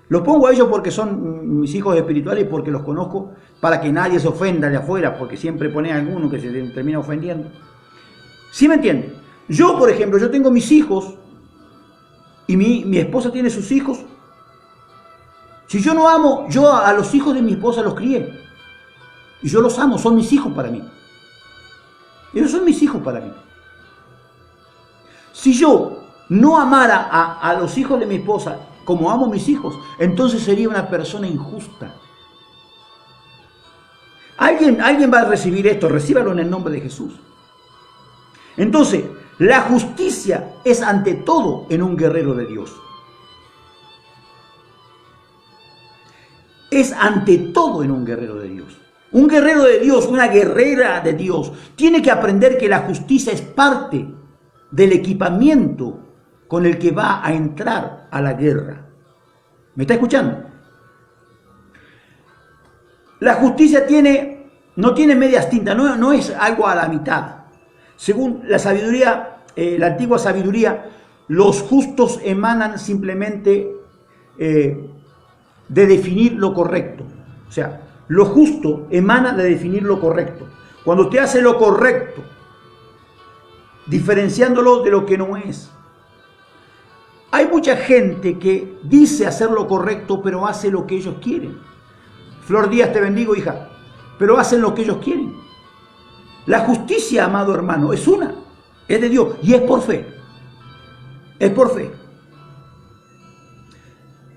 Los pongo a ellos porque son mis hijos espirituales y porque los conozco, para que nadie se ofenda de afuera, porque siempre pone a alguno que se termina ofendiendo. ¿Sí me entienden? Yo, por ejemplo, yo tengo mis hijos y mi esposa tiene sus hijos. Si yo no amo, yo a los hijos de mi esposa los crié. Y yo los amo, son mis hijos para mí. Ellos son mis hijos para mí. Si yo no amara a los hijos de mi esposa como amo a mis hijos, entonces sería una persona injusta. Alguien va a recibir esto, recíbalo en el nombre de Jesús. Entonces, la justicia es ante todo en un guerrero de Dios. Es ante todo en un guerrero de Dios. Un guerrero de Dios, una guerrera de Dios, tiene que aprender que la justicia es parte del equipamiento con el que va a entrar a la guerra. ¿Me está escuchando? La justicia no tiene medias tintas, no es algo a la mitad. Según la sabiduría, la antigua sabiduría, los justos emanan simplemente de definir lo correcto. O sea, lo justo emana de definir lo correcto. Cuando usted hace lo correcto, diferenciándolo de lo que no es. Hay mucha gente que dice hacer lo correcto, pero hace lo que ellos quieren. Flor Díaz, te bendigo, hija. Pero hacen lo que ellos quieren. La justicia, amado hermano, es de Dios y es por fe. Es por fe.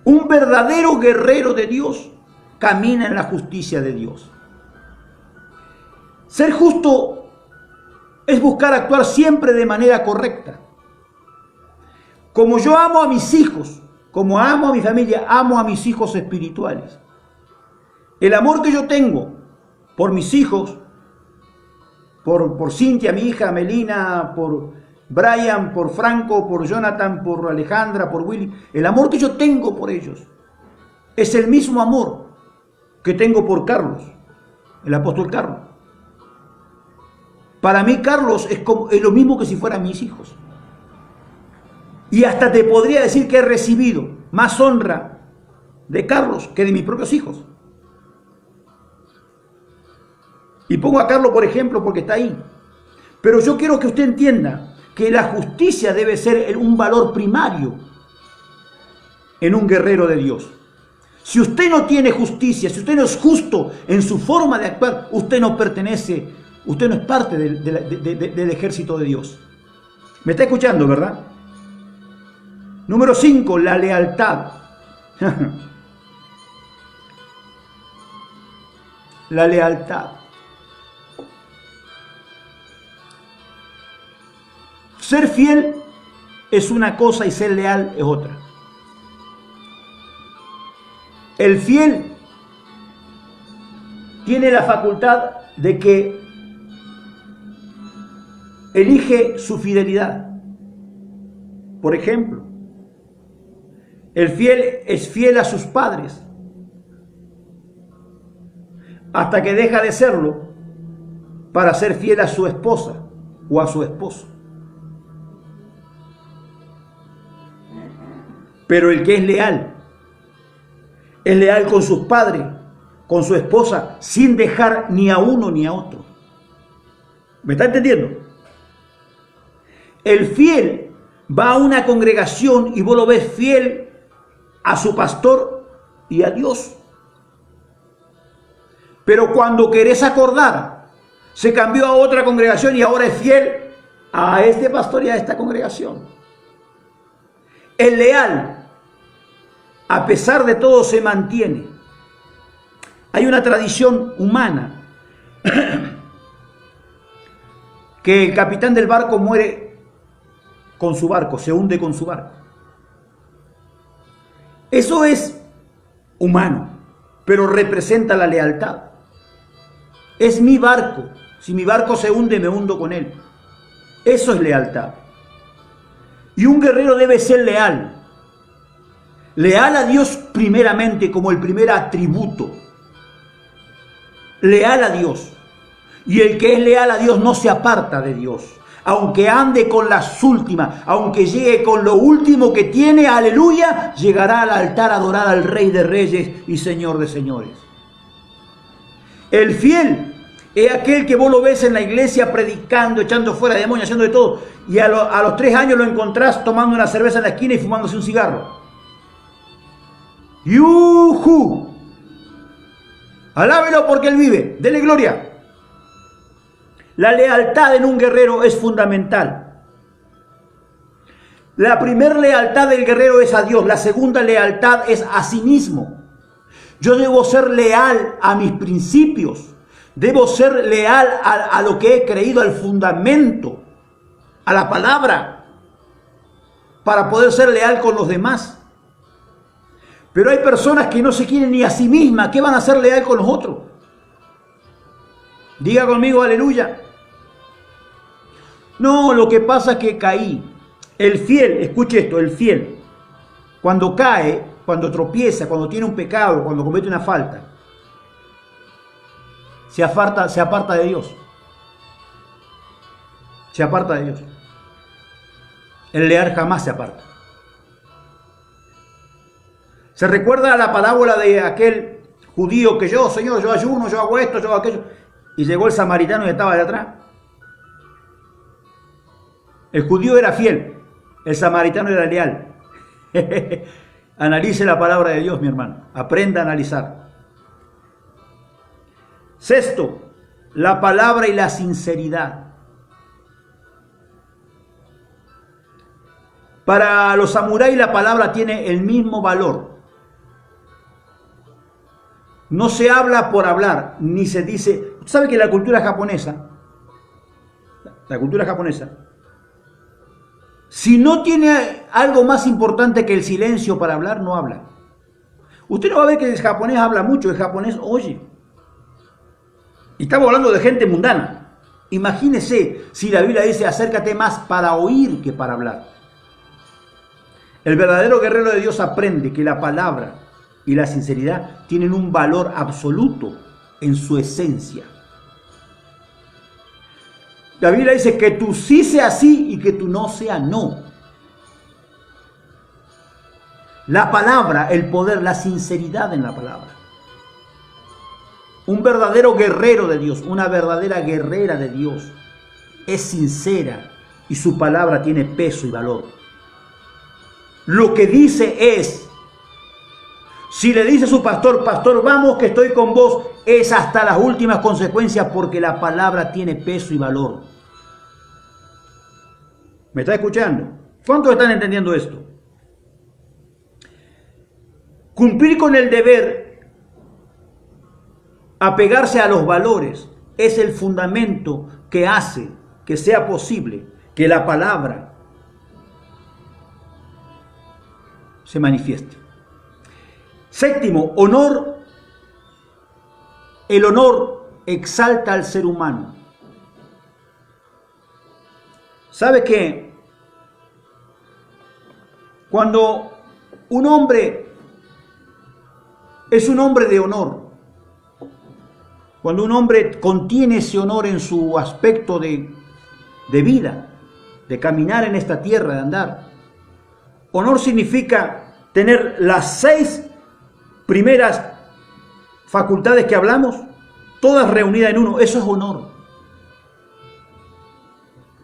Un verdadero guerrero de Dios camina en la justicia de Dios. Ser justo es buscar actuar siempre de manera correcta. Como yo amo a mis hijos, como amo a mi familia, amo a mis hijos espirituales. El amor que yo tengo por mis hijos, por Cintia, mi hija, Melina, por Brian, por Franco, por Jonathan, por Alejandra, por Willy, el amor que yo tengo por ellos es el mismo amor que tengo por Carlos, el apóstol Carlos. Para mí Carlos es lo mismo que si fueran mis hijos. Y hasta te podría decir que he recibido más honra de Carlos que de mis propios hijos. Y pongo a Carlos por ejemplo porque está ahí. Pero yo quiero que usted entienda que la justicia debe ser un valor primario en un guerrero de Dios. Si usted no tiene justicia, si usted no es justo en su forma de actuar, usted no pertenece, usted no es parte del ejército de Dios. ¿Me está escuchando, verdad? Número 5, la lealtad. La lealtad. Ser fiel es una cosa y ser leal es otra. El fiel tiene la facultad de que elige su fidelidad. Por ejemplo, el fiel es fiel a sus padres hasta que deja de serlo para ser fiel a su esposa o a su esposo. Pero el que es leal con sus padres, con su esposa, sin dejar ni a uno ni a otro. ¿Me está entendiendo? El fiel va a una congregación y vos lo ves fiel a su pastor y a Dios. Pero cuando querés acordar, se cambió a otra congregación y ahora es fiel a este pastor y a esta congregación. El leal, a pesar de todo, se mantiene. Hay una tradición humana que el capitán del barco muere con su barco, se hunde con su barco. Eso es humano, pero representa la lealtad. Es mi barco. Si mi barco se hunde, me hundo con él. Eso es lealtad. Y un guerrero debe ser leal. Leal a Dios primeramente como el primer atributo. Leal a Dios. Y el que es leal a Dios no se aparta de Dios. Aunque ande con las últimas, aunque llegue con lo último que tiene, aleluya, llegará al altar a adorar al Rey de Reyes y Señor de Señores. El fiel es aquel que vos lo ves en la iglesia predicando, echando fuera demonios, haciendo de todo. Y a los 3 años lo encontrás tomando una cerveza en la esquina y fumándose un cigarro. ¡Yujú! Alábelo porque él vive. Dele gloria. La lealtad en un guerrero es fundamental. La primera lealtad del guerrero es a Dios. La segunda lealtad es a sí mismo. Yo debo ser leal a mis principios. Debo ser leal a lo que he creído, al fundamento, a la palabra, para poder ser leal con los demás. Pero hay personas que no se quieren ni a sí mismas. ¿Qué van a ser leal con los otros? Diga conmigo, aleluya. No, lo que pasa es que caí. El fiel, escuche esto, el fiel, cuando cae, cuando tropieza, cuando tiene un pecado, cuando comete una falta, se aparta de Dios. Se aparta de Dios. El leal jamás se aparta. Se recuerda a la parábola de aquel judío que Señor, yo ayuno, yo hago esto, yo hago aquello. Y llegó el samaritano y estaba de atrás. El judío era fiel, el samaritano era leal. Analice la palabra de Dios, mi hermano. Aprenda a analizar. Sexto, la palabra y la sinceridad. Para los samuráis la palabra tiene el mismo valor. No se habla por hablar, ni se dice... ¿Sabe que la cultura japonesa, si no tiene algo más importante que el silencio para hablar, no habla? Usted no va a ver que el japonés habla mucho, el japonés oye. Y estamos hablando de gente mundana. Imagínese si la Biblia dice acércate más para oír que para hablar. El verdadero guerrero de Dios aprende que la palabra y la sinceridad tienen un valor absoluto en su esencia. La Biblia dice que tu sí sea sí y que tu no sea no. La palabra, el poder, la sinceridad en la palabra. Un verdadero guerrero de Dios, una verdadera guerrera de Dios, es sincera y su palabra tiene peso y valor. Lo que dice es, si le dice a su pastor, pastor, vamos que estoy con vos, es hasta las últimas consecuencias porque la palabra tiene peso y valor. ¿Me está escuchando? ¿Cuántos están entendiendo esto? Cumplir con el deber, apegarse a los valores, es el fundamento que hace que sea posible que la palabra se manifieste. Séptimo, honor. El honor exalta al ser humano. ¿Sabe qué? Cuando un hombre es un hombre de honor, cuando un hombre contiene ese honor en su aspecto de vida, de caminar en esta tierra, de andar. Honor significa tener las 6 primeras facultades que hablamos, todas reunidas en uno. Eso es honor.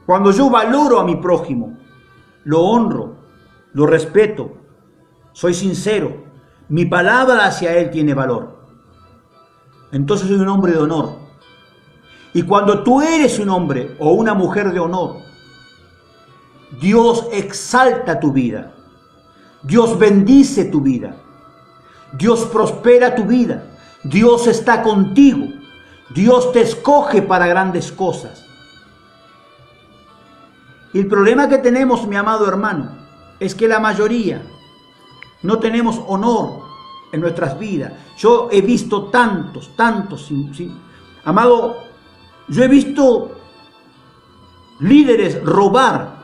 Cuando yo valoro a mi prójimo, lo honro, lo respeto, soy sincero, mi palabra hacia él tiene valor. Entonces soy un hombre de honor. Y cuando tú eres un hombre o una mujer de honor, Dios exalta tu vida. Dios bendice tu vida. Dios prospera tu vida. Dios está contigo. Dios te escoge para grandes cosas. Y el problema que tenemos, mi amado hermano, es que la mayoría no tenemos honor en nuestras vidas. Yo he visto tantos. Amado, yo he visto líderes robar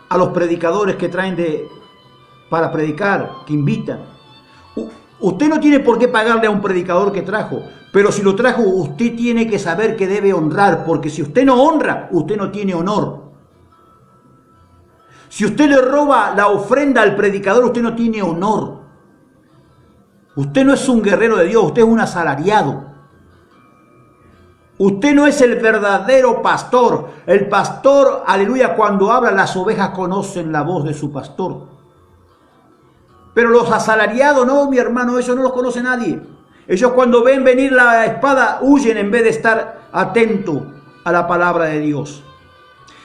a los predicadores que traen para predicar, que invitan. Usted no tiene por qué pagarle a un predicador que trajo, pero si lo trajo, usted tiene que saber que debe honrar, porque si usted no honra, usted no tiene honor. Si usted le roba la ofrenda al predicador, usted no tiene honor. Usted no es un guerrero de Dios, usted es un asalariado. Usted no es el verdadero pastor. El pastor, aleluya, cuando habla, las ovejas conocen la voz de su pastor. Pero los asalariados, no, mi hermano, eso no los conoce nadie. Ellos cuando ven venir la espada, huyen en vez de estar atentos a la palabra de Dios.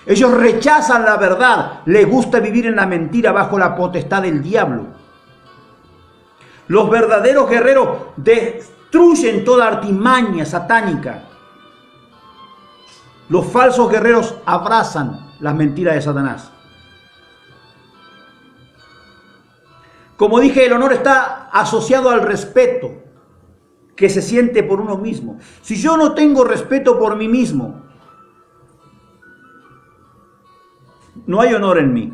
Ellos rechazan la verdad, les gusta vivir en la mentira bajo la potestad del diablo. Los verdaderos guerreros destruyen toda artimaña satánica. Los falsos guerreros abrazan las mentiras de Satanás. Como dije, el honor está asociado al respeto que se siente por uno mismo. Si yo no tengo respeto por mí mismo, no hay honor en mí.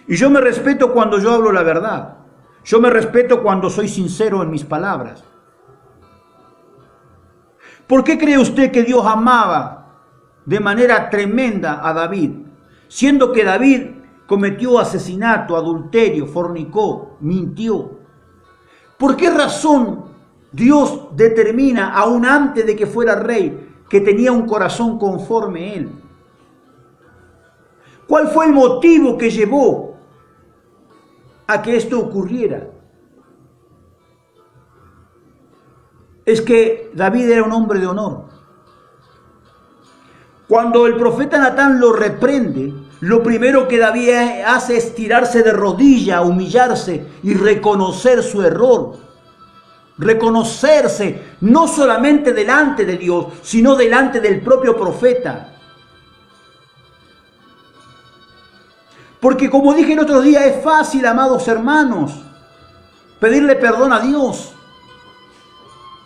Y yo me respeto cuando yo hablo la verdad. Yo me respeto cuando soy sincero en mis palabras. ¿Por qué cree usted que Dios amaba de manera tremenda a David? Siendo que David cometió asesinato, adulterio, fornicó, mintió. ¿Por qué razón Dios determina, aún antes de que fuera rey, que tenía un corazón conforme a él? ¿Cuál fue el motivo que llevó a que esto ocurriera? Es que David era un hombre de honor. Cuando el profeta Natán lo reprende, lo primero que David hace es tirarse de rodillas, humillarse y reconocer su error. Reconocerse no solamente delante de Dios, sino delante del propio profeta. Porque como dije el otro día, es fácil, amados hermanos, pedirle perdón a Dios.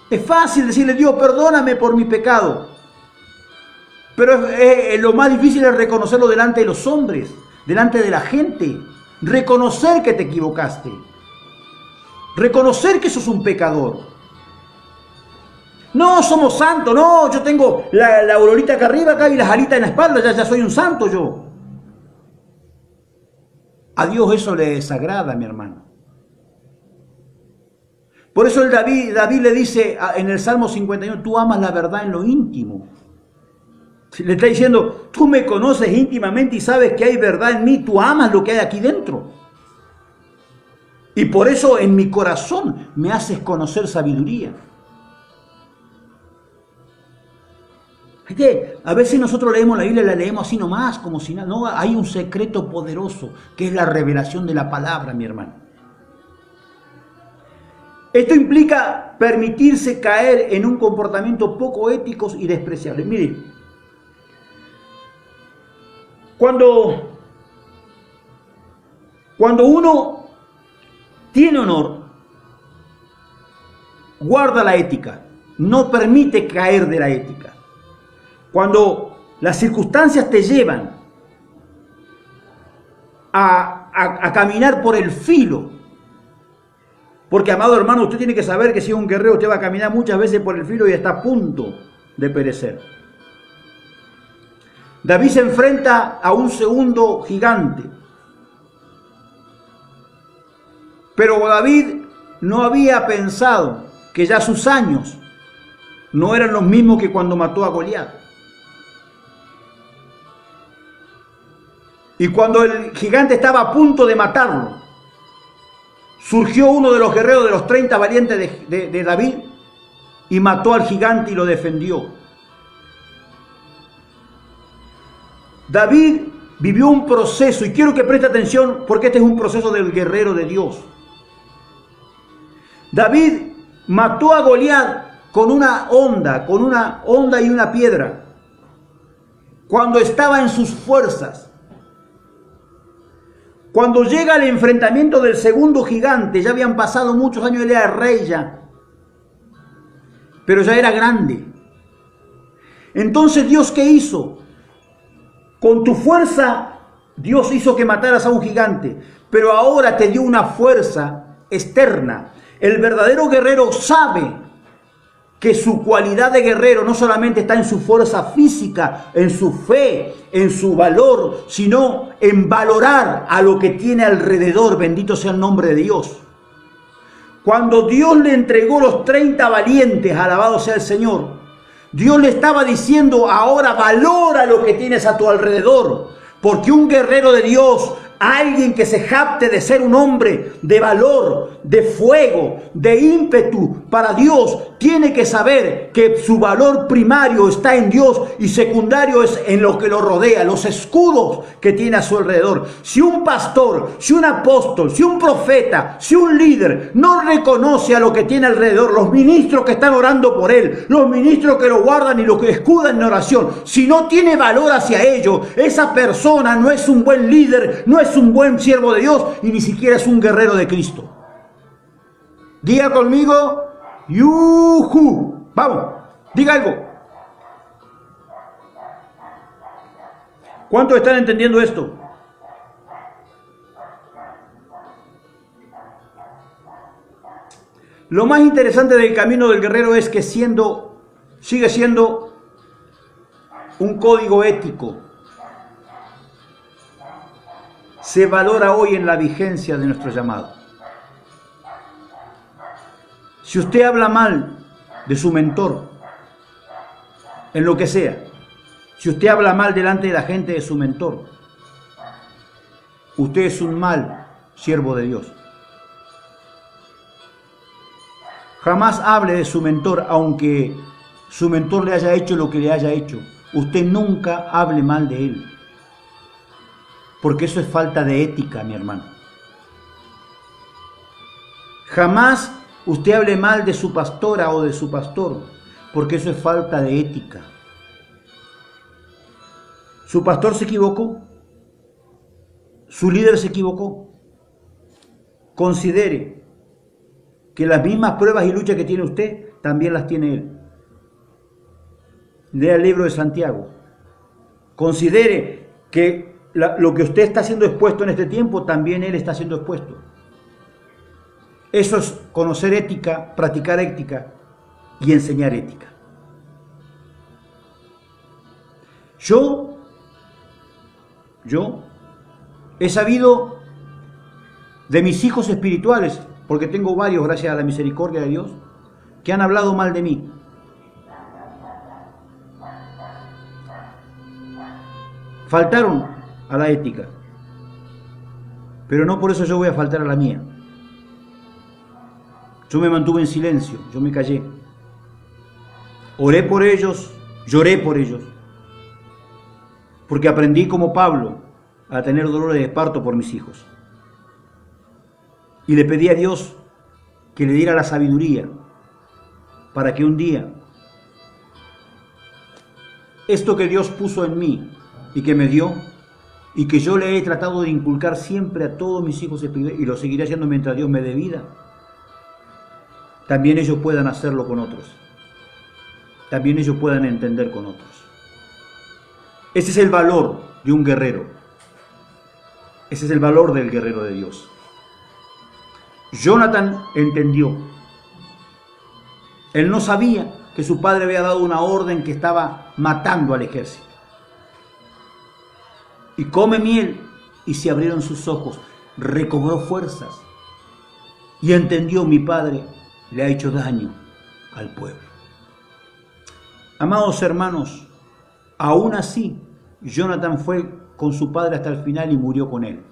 Es fácil decirle, Dios, perdóname por mi pecado. Pero lo más difícil es reconocerlo delante de los hombres, delante de la gente. Reconocer que te equivocaste. Reconocer que sos un pecador. No somos santos, no, yo tengo la aurorita acá arriba acá y las alitas en la espalda, ya soy un santo yo. A Dios eso le desagrada, mi hermano. Por eso David le dice en el Salmo 51, tú amas la verdad en lo íntimo. Le está diciendo, tú me conoces íntimamente y sabes que hay verdad en mí, tú amas lo que hay aquí dentro. Y por eso en mi corazón me haces conocer sabiduría. A veces nosotros leemos la Biblia, la leemos así nomás, como si nada. No, hay un secreto poderoso que es la revelación de la palabra, mi hermano. Esto implica permitirse caer en un comportamiento poco ético y despreciable. Mire, cuando uno tiene honor, guarda la ética, no permite caer de la ética. Cuando las circunstancias te llevan a caminar por el filo, porque, amado hermano, usted tiene que saber que si es un guerrero, usted va a caminar muchas veces por el filo y está a punto de perecer. David se enfrenta a un segundo gigante. Pero David no había pensado que ya sus años no eran los mismos que cuando mató a Goliat. Y cuando el gigante estaba a punto de matarlo, surgió uno de los guerreros de los 30 valientes de David y mató al gigante y lo defendió. David vivió un proceso, y quiero que preste atención porque este es un proceso del guerrero de Dios. David mató a Goliat con una honda y una piedra, cuando estaba en sus fuerzas. Cuando llega el enfrentamiento del segundo gigante, ya habían pasado muchos años, él era rey ya, pero ya era grande. Entonces, ¿Dios qué hizo? Con tu fuerza, Dios hizo que mataras a un gigante, pero ahora te dio una fuerza externa. El verdadero guerrero sabe que su cualidad de guerrero no solamente está en su fuerza física, en su fe, en su valor, sino en valorar a lo que tiene alrededor. Bendito sea el nombre de Dios. Cuando Dios le entregó los 30 valientes, alabado sea el Señor, Dios le estaba diciendo: ahora valora lo que tienes a tu alrededor, porque un guerrero de Dios, alguien que se jacte de ser un hombre de valor, de fuego, de ímpetu para Dios, tiene que saber que su valor primario está en Dios y secundario es en lo que lo rodea, los escudos que tiene a su alrededor. Si un pastor, si un apóstol, si un profeta, si un líder no reconoce a lo que tiene alrededor, los ministros que están orando por él, los ministros que lo guardan y lo que escudan en oración, si no tiene valor hacia ellos, esa persona no es un buen líder, no es un buen siervo de Dios y ni siquiera es un guerrero de Cristo. Diga conmigo, ¡yujú! Vamos, diga algo. ¿Cuántos están entendiendo esto? Lo más interesante del camino del guerrero es que sigue siendo un código ético. Se valora hoy en la vigencia de nuestro llamado. Si usted habla mal de su mentor, en lo que sea, si usted habla mal delante de la gente de su mentor, usted es un mal siervo de Dios. Jamás hable de su mentor, aunque su mentor le haya hecho lo que le haya hecho. Usted nunca hable mal de él, porque eso es falta de ética, mi hermano. Jamás usted hable mal de su pastora o de su pastor, porque eso es falta de ética. ¿Su pastor se equivocó? ¿Su líder se equivocó? Considere que las mismas pruebas y luchas que tiene usted, también las tiene él. Lea el libro de Santiago. Considere que lo que usted está siendo expuesto en este tiempo, también él está siendo expuesto. Eso es conocer ética, practicar ética y enseñar ética. Yo he sabido de mis hijos espirituales, porque tengo varios, gracias a la misericordia de Dios, que han hablado mal de mí. Faltaron a la ética, pero no por eso yo voy a faltar a la mía. Yo me mantuve en silencio, yo me callé. Oré por ellos, lloré por ellos, porque aprendí como Pablo a tener dolores de parto por mis hijos. Y le pedí a Dios que le diera la sabiduría para que un día esto que Dios puso en mí y que me dio y que yo le he tratado de inculcar siempre a todos mis hijos espirituales y lo seguiré haciendo mientras Dios me dé vida, también ellos puedan hacerlo con otros. También ellos puedan entender con otros. Ese es el valor de un guerrero. Ese es el valor del guerrero de Dios. Jonathan entendió. Él no sabía que su padre había dado una orden que estaba matando al ejército. Y come miel y se abrieron sus ojos. Recobró fuerzas y entendió: mi padre le ha hecho daño al pueblo. Amados hermanos, aún así, Jonathan fue con su padre hasta el final y murió con él.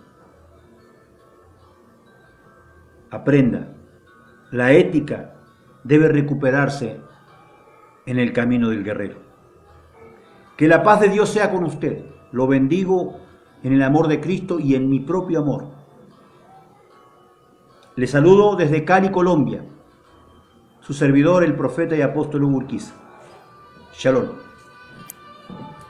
Aprenda, la ética debe recuperarse en el camino del guerrero. Que la paz de Dios sea con usted. Lo bendigo en el amor de Cristo y en mi propio amor. Les saludo desde Cali, Colombia, su servidor, el profeta y apóstol Hugo Urquiza. Shalom.